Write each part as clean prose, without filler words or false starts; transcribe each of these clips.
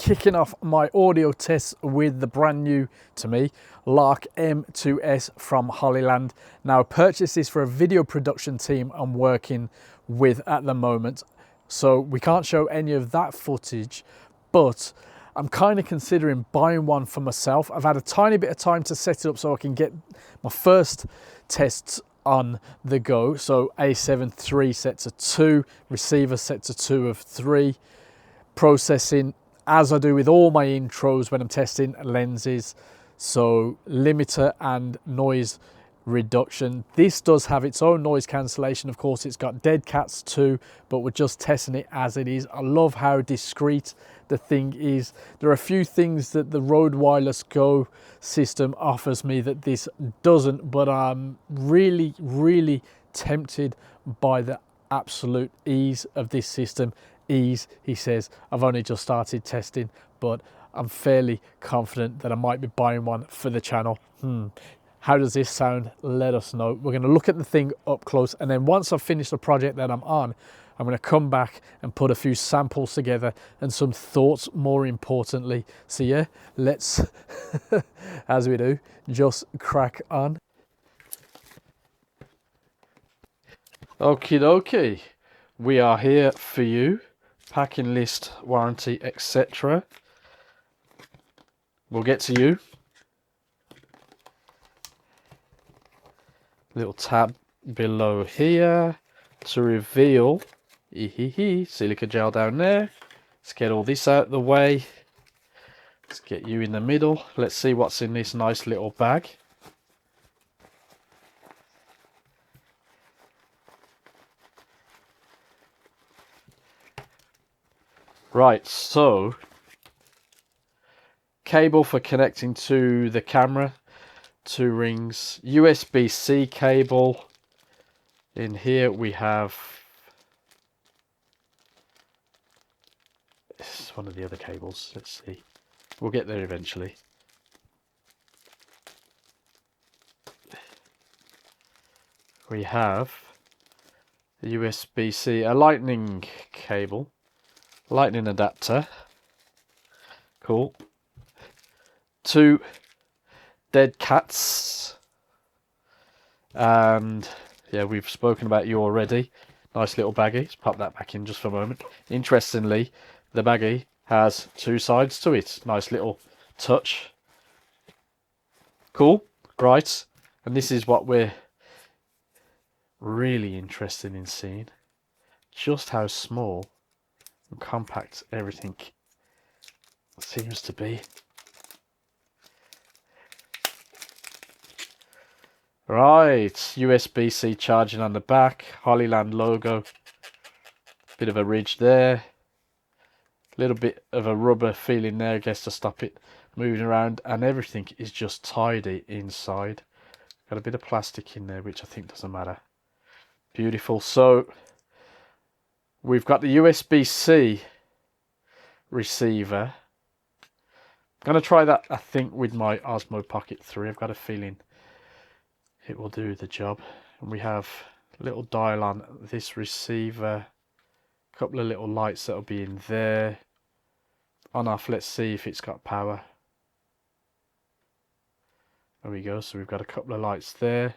kicking off my audio tests with the brand new to me Lark M2S from Hollyland. Now, I purchased this for a video production team I'm working with at the moment, so we can't show any of that footage, but I'm kind of considering buying one for myself. I've had a tiny bit of time to set it up so I can get my first tests on the go. So A7 3 set to 2, receiver set to 2 of 3, processing as I do with all my intros when I'm testing lenses, so limiter and noise reduction. This does have its own noise cancellation. Of course, it's got dead cats too, but we're just testing it as it is. I love how discreet the thing is. There are a few things that the Rode Wireless Go system offers me that this doesn't, but I'm really tempted by the absolute ease of this system. Ease, he says. I've only just started testing, but I'm fairly confident that I might be buying one for the channel. How does this sound? Let us know. We're going to look at the thing up close, and then once I've finished the project that I'm on, I'm going to come back and put a few samples together and some thoughts, more importantly. So yeah, let's, as we do, just crack on. Okie dokie, we are here for you. Packing list, warranty, etc. We'll get to you. Little tab below here to reveal silica gel down there. Let's get all this out of the way. Let's get you in the middle. Let's see what's in this nice little bag. Right, so cable for connecting to the camera, 2 rings, USB-C cable. In here we have, this is one of the other cables, let's see, we'll get there eventually. We have the USB-C, a lightning cable, lightning adapter, cool, 2 dead cats, and yeah, we've spoken about you already. Nice little baggie. Let's pop that back in just for a moment. Interestingly, the baggie has 2 sides to it. Nice little touch. Cool, right, and this is what we're really interested in seeing, just how small and compact everything seems to be. Right, USB-C charging on the back, Hollyland logo, bit of a ridge there, little bit of a rubber feeling there, I guess, to stop it moving around, and everything is just tidy inside. Got a bit of plastic in there, which I think doesn't matter. Beautiful. So we've got the USB-C receiver. I'm going to try that, I think, with my Osmo Pocket 3. I've got a feeling it will do the job. And we have a little dial on this receiver, a couple of little lights that'll be in there. On off, let's see if it's got power. There we go, so we've got a couple of lights there.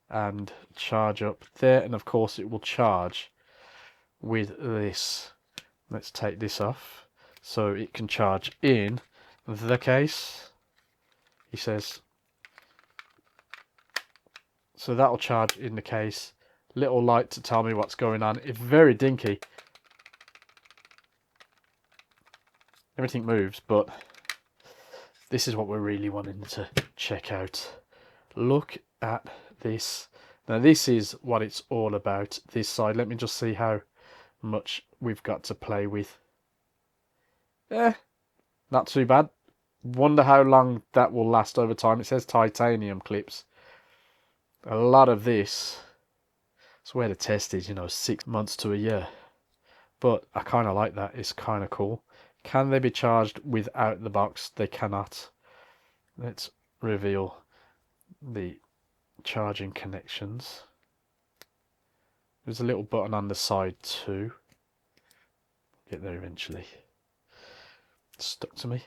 And charge up there, and of course it will charge with this. Let's take this off so it can charge in the case, he says. So that'll charge in the case. Little light to tell me what's going on. It's very dinky. Everything moves, but this is what we're really wanting to check out. Look at this. Now this is what it's all about, this side. Let me just see how much we've got to play with. Not too bad. Wonder how long that will last over time. It says titanium clips. A lot of this, I swear the test is, 6 months to a year. But I kind of like that. It's kind of cool. Can they be charged without the box? They cannot. Let's reveal the charging connections. There's a little button on the side too. Get there eventually. stuck to me.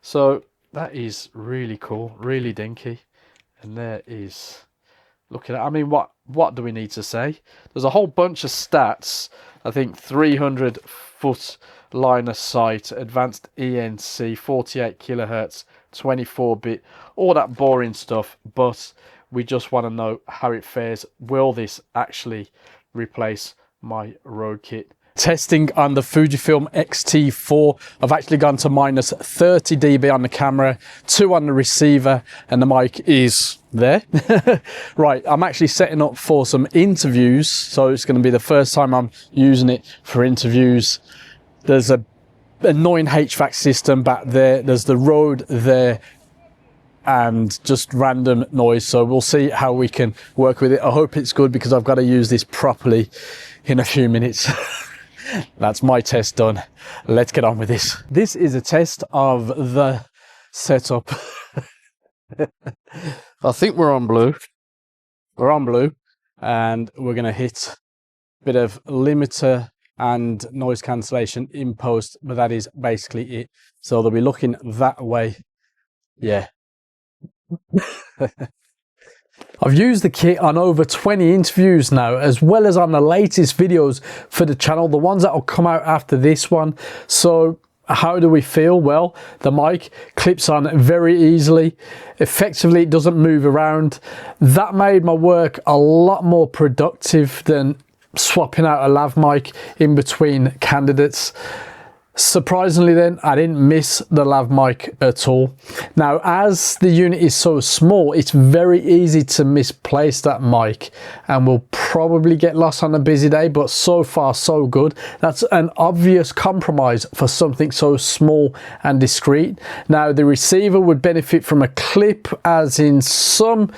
So that is really cool, really dinky. And there is, look at that. I mean, what do we need to say? There's a whole bunch of stats. I think 300 foot line of sight, advanced ENC, 48 kilohertz, 24-bit, all that boring stuff. But we just want to know how it fares. Will this actually replace my road kit? Testing on the Fujifilm X-T4, I've actually gone to minus 30 dB on the camera, 2 on the receiver, and the mic is there. Right, I'm actually setting up for some interviews, so it's going to be the first time I'm using it for interviews. There's a annoying HVAC system back there, there's the road there, and just random noise, so we'll see how we can work with it. I hope it's good because I've got to use this properly in a few minutes. That's my test done. Let's get on with this. This is a test of the setup. I think we're on blue. We're on blue, and we're going to hit a bit of limiter and noise cancellation in post, but that is basically it. So they'll be looking that way. Yeah. I've used the kit on over 20 interviews now, as well as on the latest videos for the channel, the ones that will come out after this one. So how do we feel? Well, the mic clips on very easily. Effectively, it doesn't move around. That made my work a lot more productive than swapping out a lav mic in between candidates. Surprisingly then, I didn't miss the lav mic at all. Now, as the unit is so small, it's very easy to misplace that mic and will probably get lost on a busy day, but so far so good. That's an obvious compromise for something so small and discreet. Now, the receiver would benefit from a clip, as in some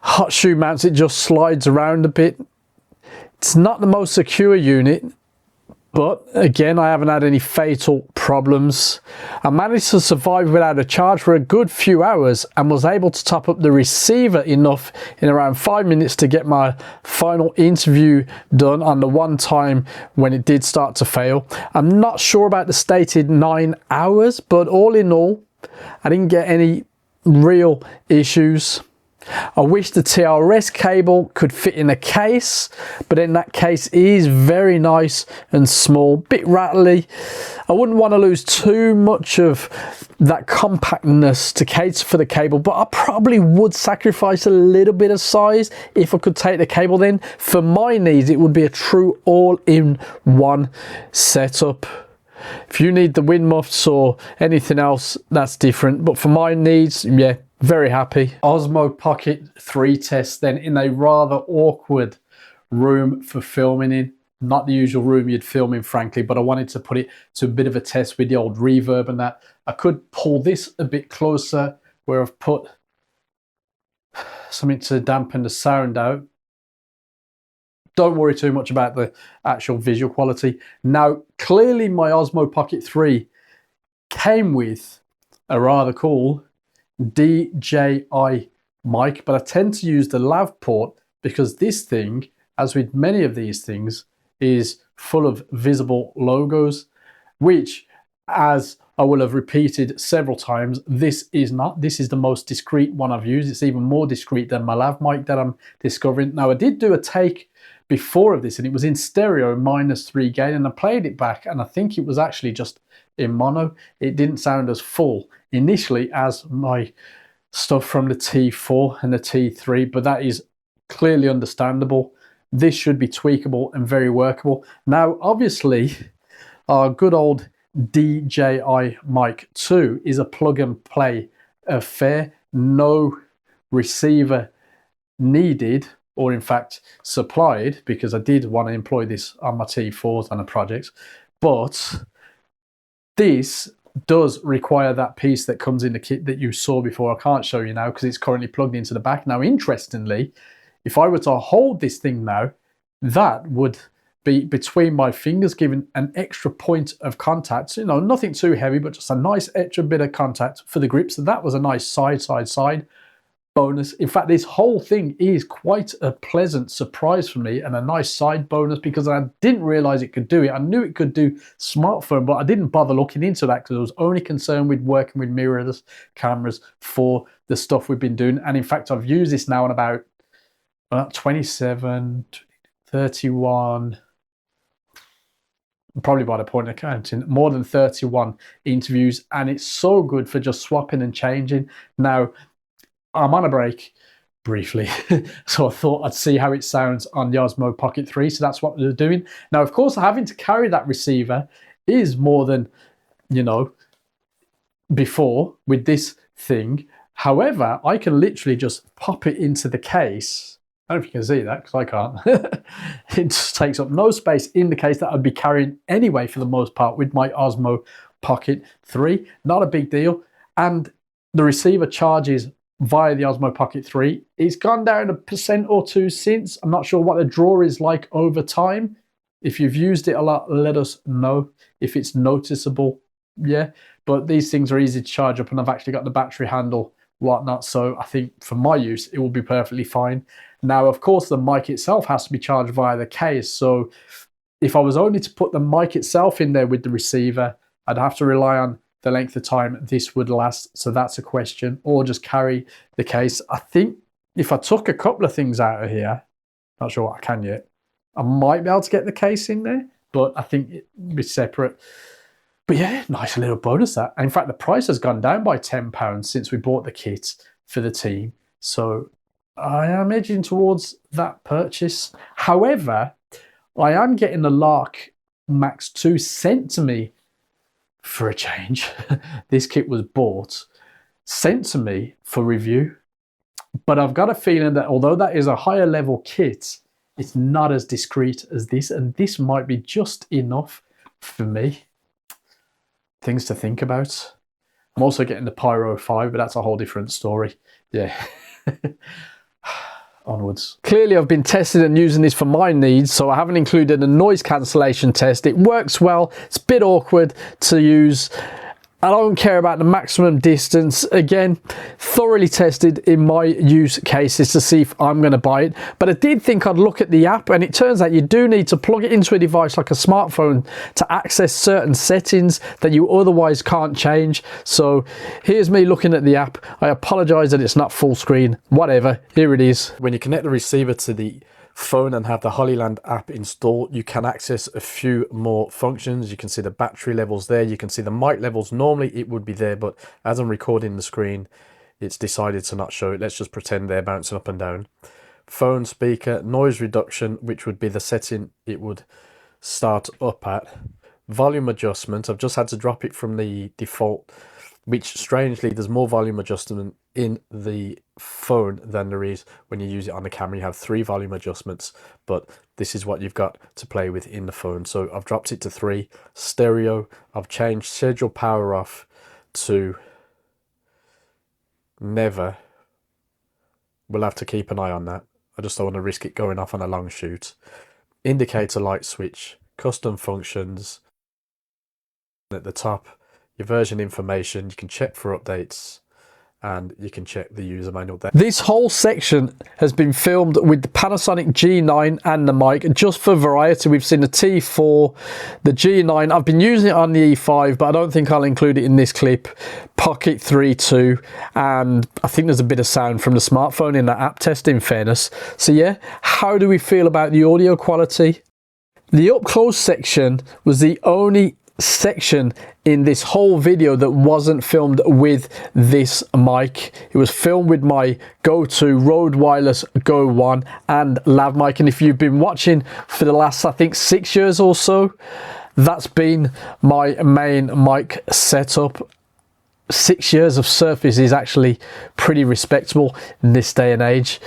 hot shoe mounts, it just slides around a bit. It's not the most secure unit, but again, I haven't had any fatal problems. I managed to survive without a charge for a good few hours and was able to top up the receiver enough in around 5 minutes to get my final interview done on the one time when it did start to fail. I'm not sure about the stated 9 hours, but all in all, I didn't get any real issues. I wish the TRS cable could fit in a case, but in that case it is very nice and small, bit rattly. I wouldn't want to lose too much of that compactness to cater for the cable, but I probably would sacrifice a little bit of size if I could take the cable then. For my needs, it would be a true all-in-one setup. If you need the wind muffs or anything else, that's different, but for my needs, yeah, very happy. Osmo Pocket 3 test then in a rather awkward room for filming in. Not the usual room you'd film in, frankly, but I wanted to put it to a bit of a test with the old reverb and that. I could pull this a bit closer where I've put something to dampen the sound out. Don't worry too much about the actual visual quality. Now, clearly my Osmo Pocket 3 came with a rather cool DJI mic, but I tend to use the lav port because this thing, as with many of these things, is full of visible logos, which, as I will have repeated several times, this is not. This is the most discreet one I've used. It's even more discreet than my lav mic that I'm discovering. Now, I did do a take before of this, and it was in stereo -3 gain, and I played it back, and I think it was actually just in mono. It didn't sound as full initially as my stuff from the T4 and the T3, but that is clearly understandable. This should be tweakable and very workable. Now, obviously, our good old DJI Mic 2 is a plug and play affair. No receiver needed, or in fact supplied, because I did want to employ this on my T4s on a project, but this does require that piece that comes in the kit that you saw before. I can't show you now because it's currently plugged into the back. Now, interestingly, if I were to hold this thing now, that would be between my fingers, giving an extra point of contact. You know, nothing too heavy, but just a nice extra bit of contact for the grip. So that was a nice side. bonus. In fact, this whole thing is quite a pleasant surprise for me and a nice side bonus, because I didn't realize it could do it. I knew it could do smartphone, but I didn't bother looking into that because I was only concerned with working with mirrorless cameras for the stuff we've been doing. And in fact, I've used this now on about 27, 31, probably by the point of counting, more than 31 interviews, and it's so good for just swapping and changing. Now, I'm on a break briefly, so I thought I'd see how it sounds on the Osmo Pocket 3, so that's what we're doing. Now, of course, having to carry that receiver is more than, you know, before with this thing. However, I can literally just pop it into the case. I don't know if you can see that, because I can't. It just takes up no space in the case that I'd be carrying anyway for the most part with my Osmo Pocket 3. Not a big deal. And the receiver charges via the Osmo Pocket 3. It's gone down 1% or 2 since. I'm not sure what the draw is like over time. If you've used it a lot, let us know if it's noticeable. Yeah, but these things are easy to charge up, and I've actually got the battery handle, whatnot, so I think for my use it will be perfectly fine. Now, of course, the mic itself has to be charged via the case, so if I was only to put the mic itself in there with the receiver, I'd have to rely on the length of time this would last, so that's a question, or just carry the case. I think if I took a couple of things out of here, not sure what I can yet, I might be able to get the case in there, but I think it'd be separate. But yeah, nice little bonus that. In fact, the price has gone down by £10 since we bought the kit for the team. So I am edging towards that purchase. However, I am getting the Lark Max 2 sent to me for a change. This kit was bought, sent to me for review. But I've got a feeling that although that is a higher level kit, it's not as discreet as this. And this might be just enough for me. Things to think about. I'm also getting the Pyro 5, but that's a whole different story. Yeah. Onwards. Clearly, I've been testing and using this for my needs, so I haven't included a noise cancellation test. It works well. It's a bit awkward to use. I don't care about the maximum distance. Again, thoroughly tested in my use cases to see if I'm going to buy it. But I did think I'd look at the app, and it turns out you do need to plug it into a device like a smartphone to access certain settings that you otherwise can't change. So here's me looking at the app. I apologize that it's not full screen. Whatever, here it is. When you connect the receiver to the phone and have the Hollyland app installed, you can access a few more functions. You can see the battery levels there, you can see the mic levels. Normally it would be there, but as I'm recording the screen, it's decided to not show it. Let's just pretend they're bouncing up and down. Phone speaker, noise reduction, which would be the setting it would start up at. Volume adjustment, I've just had to drop it from the default, which strangely there's more volume adjustment in the phone than there is when you use it on the camera. You have 3 volume adjustments, but this is what you've got to play with in the phone. So I've dropped it to 3. Stereo, I've changed schedule power off to never. We'll have to keep an eye on that. I just don't want to risk it going off on a long shoot. Indicator light switch, custom functions. At the top, your version information, you can check for updates, and you can check the user manual there. This whole section has been filmed with the Panasonic G9 and the mic. Just for variety, we've seen the T4, the G9. I've been using it on the E5, but I don't think I'll include it in this clip. Pocket 3 too, and I think there's a bit of sound from the smartphone in that app test, in fairness. So yeah, how do we feel about the audio quality? The up close section was the only section in this whole video that wasn't filmed with this mic. It was filmed with my go-to Rode Wireless Go 1 and lav mic, and if you've been watching for the last, I think, 6 years or so, that's been my main mic setup. 6 years of Surface is actually pretty respectable in this day and age.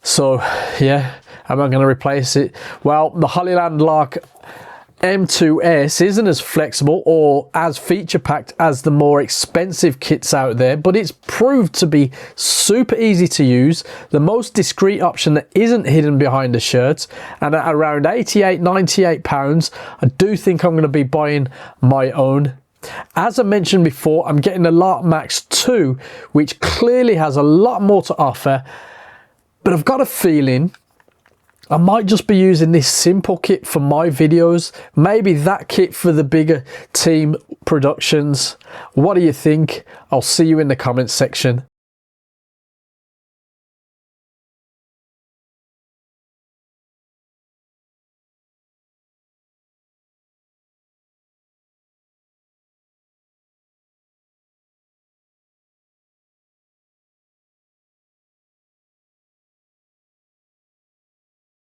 So yeah, am I going to replace it? Well, the Hollyland Lark M2S isn't as flexible or as feature-packed as the more expensive kits out there, but it's proved to be super easy to use, the most discreet option that isn't hidden behind the shirt, and at around £88–98, I do think I'm going to be buying my own As I mentioned before, I'm getting the Lark Max 2, which clearly has a lot more to offer, but I've got a feeling I might just be using this simple kit for my videos, maybe that kit for the bigger team productions. What do you think? I'll see you in the comments section.